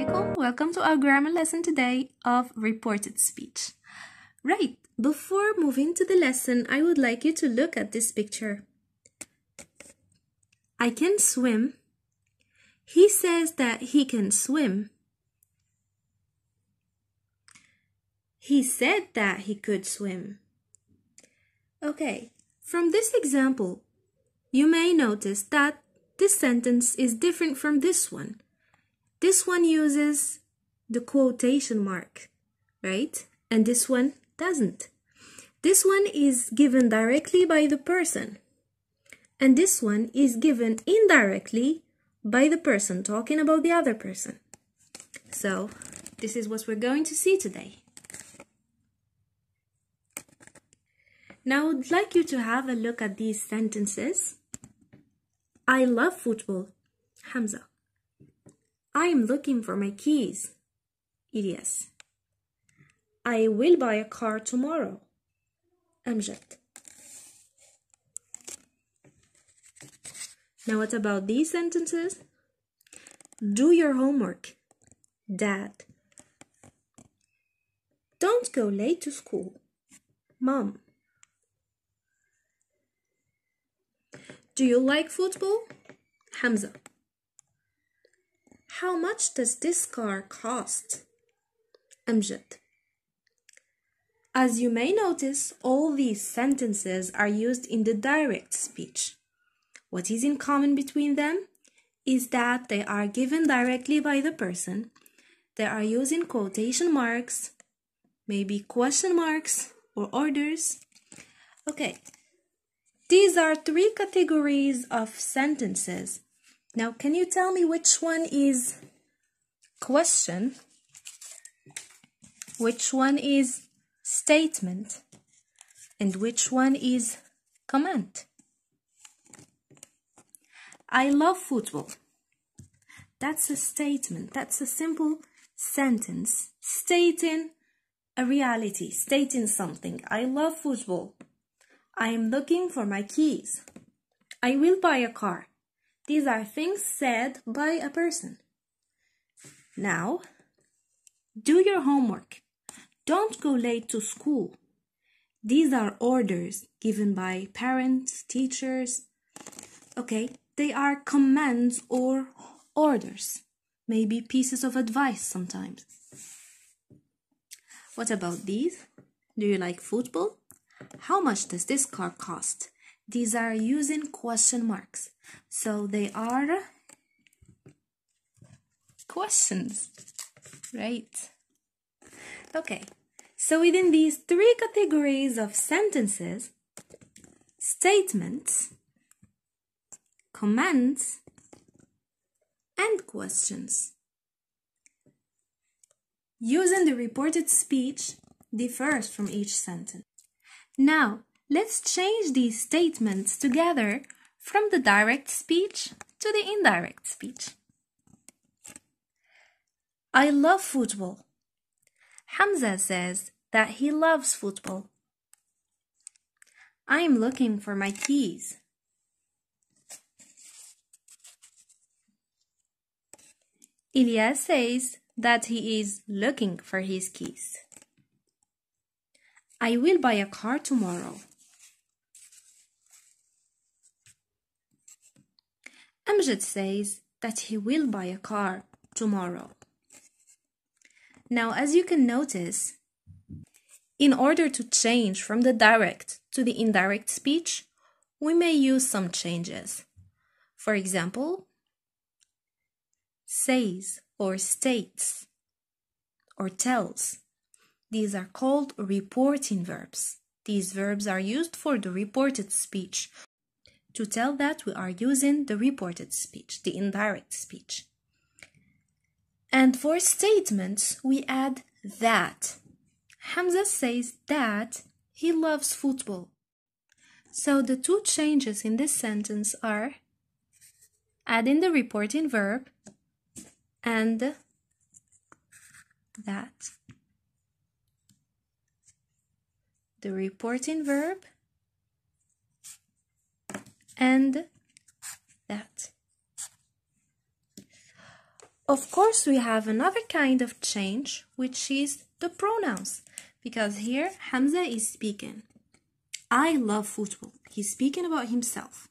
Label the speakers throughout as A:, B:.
A: alaikum. Welcome to our grammar lesson today of reported speech. Right, before moving to the lesson, I would like you to look at this picture. I can swim. He says that he can swim. He said that he could swim. Okay, from this example, you may notice that this sentence is different from this one. This one uses the quotation mark, right? And this one doesn't. This one is given directly by the person. And this one is given indirectly by the person talking about the other person. So, this is what we're going to see today. Now, I would like you to have a look at these sentences. I love football. Hamza. I am looking for my keys. Ilyas. I will buy a car tomorrow. Amjad. Now what about these sentences? Do your homework. Dad. Don't go late to school. Mom. Do you like football? Hamza. How much does this car cost? Amjad. As you may notice, all these sentences are used in the direct speech. What is in common between them is that they are given directly by the person. They are using quotation marks, maybe question marks or orders. Okay, these are three categories of sentences. Now, can you tell me which one is question, which one is statement, and which one is command? I love football. That's a statement. That's a simple sentence stating a reality, stating something. I love football. I am looking for my keys. I will buy a car. These are things said by a person. Now, do your homework. Don't go late to school. These are orders given by parents, teachers. Okay, they are commands or orders. Maybe pieces of advice sometimes. What about these? Do you like football? How much does this car cost? These are using question marks. So they are questions, right? Okay, so within these three categories of sentences, statements, commands, and questions, using the reported speech differs from each sentence. Now, let's change these statements together from the direct speech to the indirect speech. I love football. Hamza says that he loves football. I am looking for my keys. Ilyas says that he is looking for his keys. I will buy a car tomorrow. Amjad says that he will buy a car tomorrow. Now, as you can notice, in order to change from the direct to the indirect speech, we may use some changes. For example, says or states or tells. These are called reporting verbs. These verbs are used for the reported speech to tell that we are using the reported speech, the indirect speech. And for statements, we add that. Hamza says that he loves football. So the two changes in this sentence are adding the reporting verb and that. The reporting verb and that. Of course, we have another kind of change, which is the pronouns. Because here, Hamza is speaking. I love football. He's speaking about himself.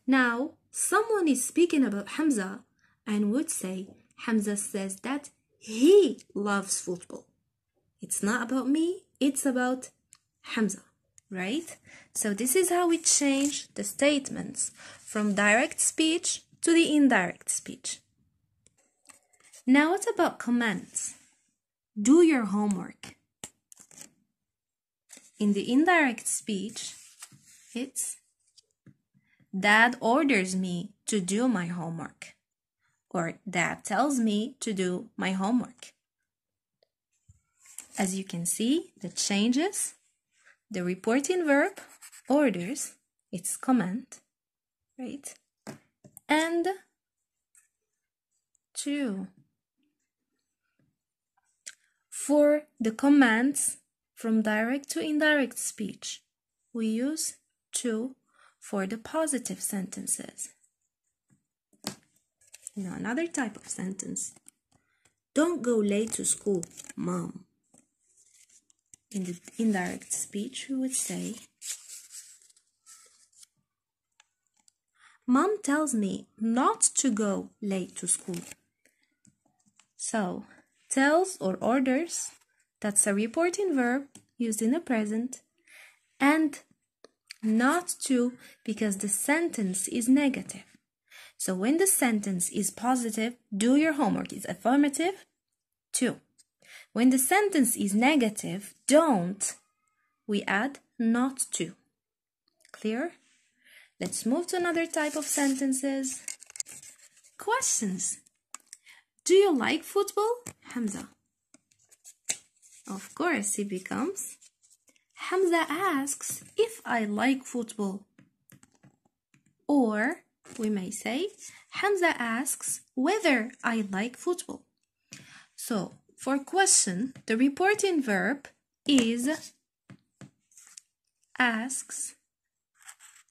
A: Now, someone is speaking about Hamza and would say, Hamza says that he loves football. It's not about me, it's about Hamza, right? So this is how we change the statements from direct speech to the indirect speech. Now what about commands? Do your homework. In the indirect speech, it's Dad orders me to do my homework. Or Dad tells me to do my homework. As you can see, the changes, the reporting verb, orders, it's command, right? And to. For the commands from direct to indirect speech, we use to for the positive sentences. Now another type of sentence. Don't go late to school, Mom. In the indirect speech, we would say, Mom tells me not to go late to school. So, tells or orders, that's a reporting verb used in the present, and not to because the sentence is negative. So when the sentence is positive, do your homework is affirmative, to. When the sentence is negative, don't, we add not to. Clear? Let's move to another type of sentences. Questions. Do you like football, Hamza? Of course, it becomes Hamza asks if I like football. Or we may say Hamza asks whether I like football. So, for question, the reporting verb is asks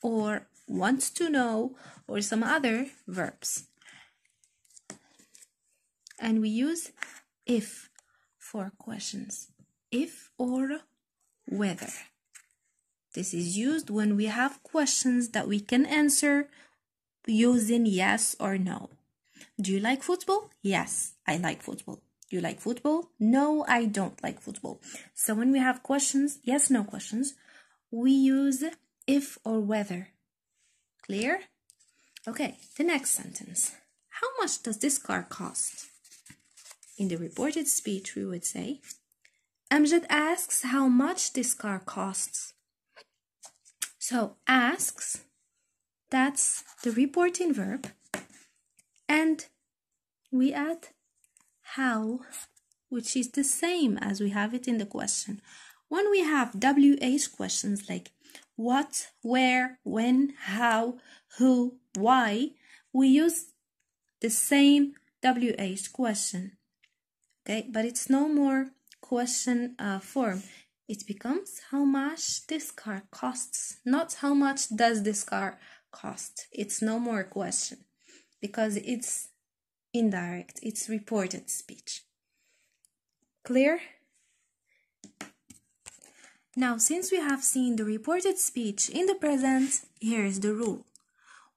A: or wants to know or some other verbs. And we use if for questions. If or whether. This is used when we have questions that we can answer using yes or no. Do you like football? Yes, I like football. Do you like football? No, I don't like football. So when we have questions, yes, no questions, we use if or whether. Clear? Okay, the next sentence. How much does this car cost? In the reported speech, we would say, Amjad asks how much this car costs. So, asks, that's the reporting verb, and we add how, which is the same as we have it in the question. When we have WH questions like what, where, when, how, who, why, we use the same WH question. Okay, but it's no more question form. It becomes how much this car costs, not how much does this car cost. It's no more question because it's indirect, it's reported speech. Clear? Now, since we have seen the reported speech in the present, here's the rule.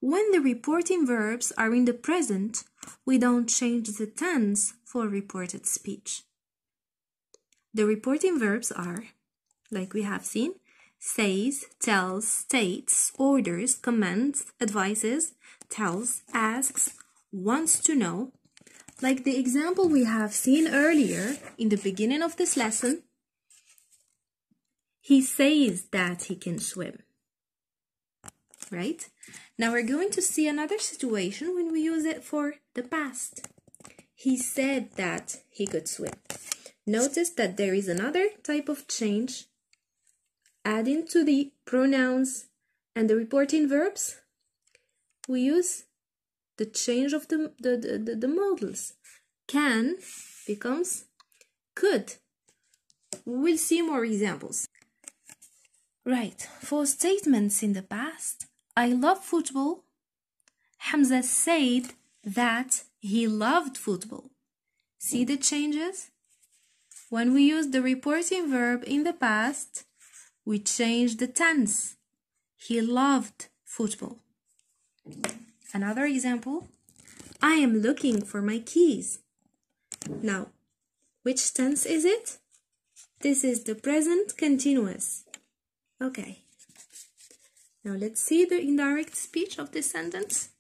A: When the reporting verbs are in the present, we don't change the tense for reported speech. The reporting verbs are, like we have seen, says, tells, states, orders, commands, advises, tells, asks, wants to know. Like the example we have seen earlier in the beginning of this lesson, he says that he can swim. Right? Now we're going to see another situation when we use it for the past. He said that he could swim. Notice that there is another type of change. Adding to the pronouns and the reporting verbs, we use the change of the modals. Can becomes could. We'll see more examples. Right, for statements in the past, I love football. Hamza said that He loved football. See the changes? When we use the reporting verb in the past, we change the tense. He loved football. Another example, I am looking for my keys. Now, which tense is it? This is the present continuous. Okay. Now let's see the indirect speech of this sentence.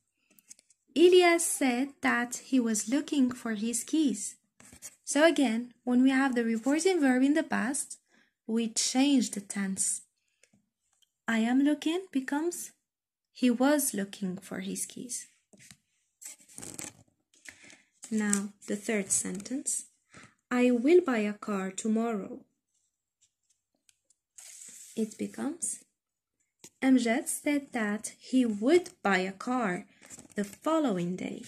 A: Elias said that he was looking for his keys. So again, when we have the reporting verb in the past, we change the tense. I am looking becomes he was looking for his keys. Now, the third sentence. I will buy a car tomorrow. It becomes Amjad said that he would buy a car the following day.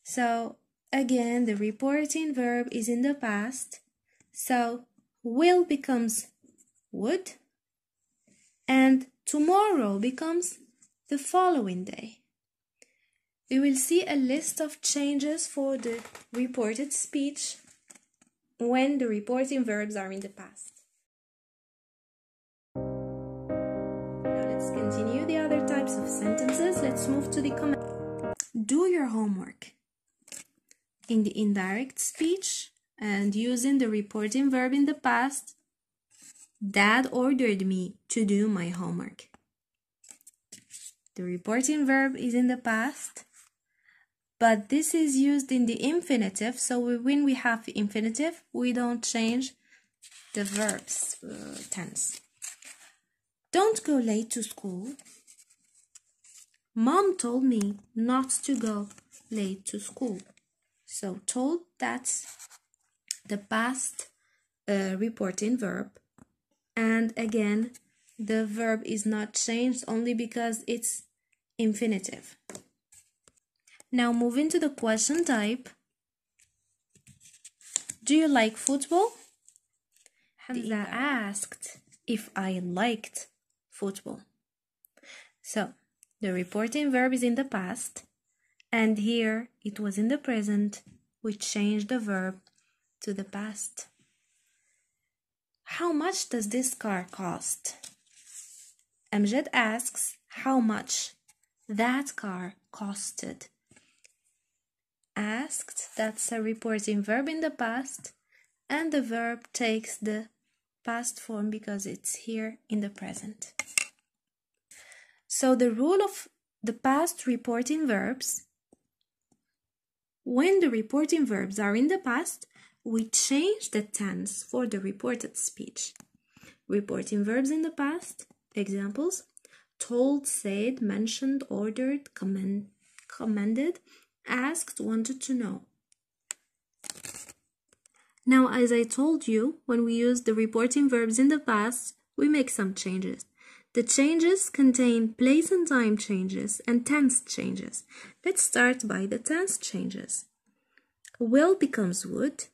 A: So, again, the reporting verb is in the past. So, will becomes would. And tomorrow becomes the following day. We will see a list of changes for the reported speech when the reporting verbs are in the past. Now let's continue the other types of sentences. Let's move to the command. Do your homework. In the indirect speech and using the reporting verb in the past, Dad ordered me to do my homework. The reporting verb is in the past, but this is used in the infinitive, so when we have the infinitive, we don't change the verb's tense. Don't go late to school. Mom told me not to go late to school. So told, that's the past reporting verb. And again, the verb is not changed only because it's infinitive. Now moving to the question type. Do you like football? Hamza asked if I liked football. So, the reporting verb is in the past, and here it was in the present. We changed the verb to the past. How much does this car cost? Amjad asks how much that car costed. Asked, that's a reporting verb in the past, and the verb takes the past form because it's here in the present. So the rule of the past reporting verbs, when the reporting verbs are in the past, we change the tense for the reported speech. Reporting verbs in the past, examples, told, said, mentioned, ordered, commanded, asked, wanted to know. Now, as I told you, when we use the reporting verbs in the past, we make some changes. The changes contain place and time changes and tense changes. Let's start by the tense changes. Will becomes would,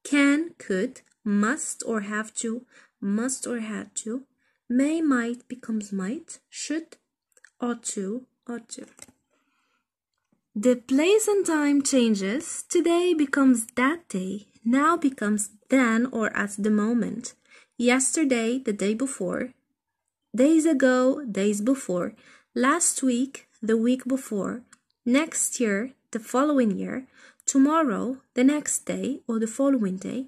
A: can, could, must or have to, must or had to, may, might becomes might, should, ought to, ought to. The place and time changes. Today becomes that day, now becomes then or at the moment, yesterday, the day before, days ago, days before, last week, the week before, next year, the following year, tomorrow, the next day or the following day,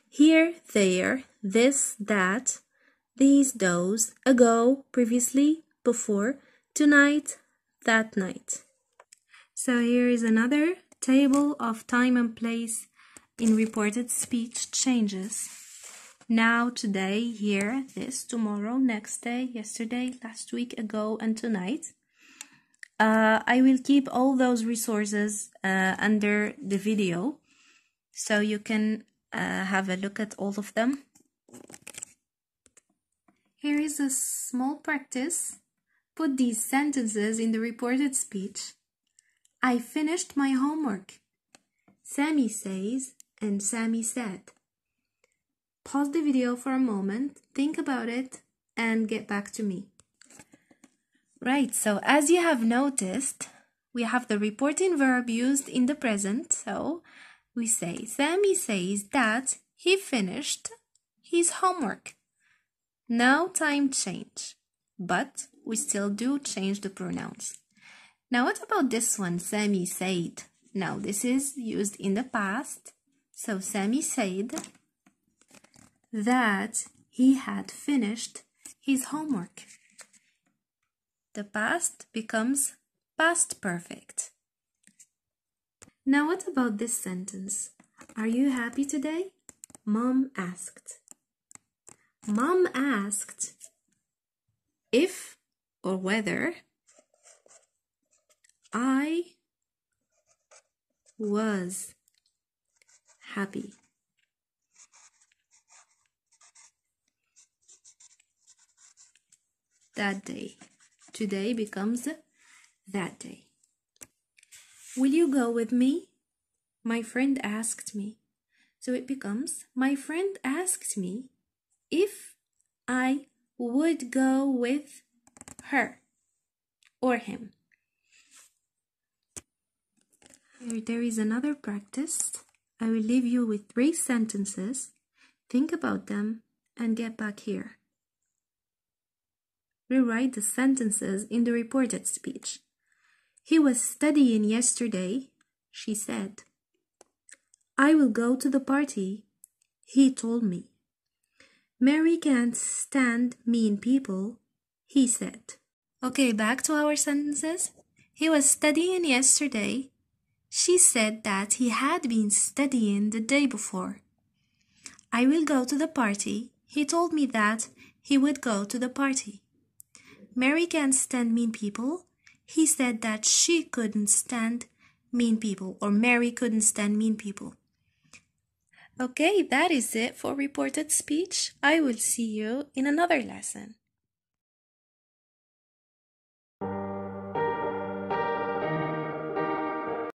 A: here, there, this, that, these, those, ago, previously, before, tonight, that night. So here is another table of time and place in reported speech changes. Now, today, here, this, tomorrow, next day, yesterday, last week, ago, and tonight. I will keep all those resources under the video so you can have a look at all of them. Here is a small practice. Put these sentences in the reported speech. I finished my homework. Sammy says and Sammy said. Pause the video for a moment, think about it, and get back to me. Right, so as you have noticed, we have the reporting verb used in the present. So we say, Sammy says that he finished his homework. No time change, but we still do change the pronouns. Now what about this one, Sammy said? Now this is used in the past. So Sammy said that he had finished his homework. The past becomes past perfect. Now what about this sentence? Are you happy today? Mom asked. Mom asked if or whether I was happy. That day. Today becomes that day. Will you go with me? My friend asked me. So it becomes, my friend asked me if I would go with her or him. There is another practice. I will leave you with 3 sentences. Think about them and get back here. Rewrite the sentences in the reported speech. He was studying yesterday, she said. I will go to the party, he told me. Mary can't stand mean people, he said. Okay, back to our sentences. He was studying yesterday. She said that he had been studying the day before. I will go to the party. He told me that he would go to the party. Mary can't stand mean people. He said that she couldn't stand mean people, or Mary couldn't stand mean people. Okay, that is it for reported speech. I will see you in another lesson.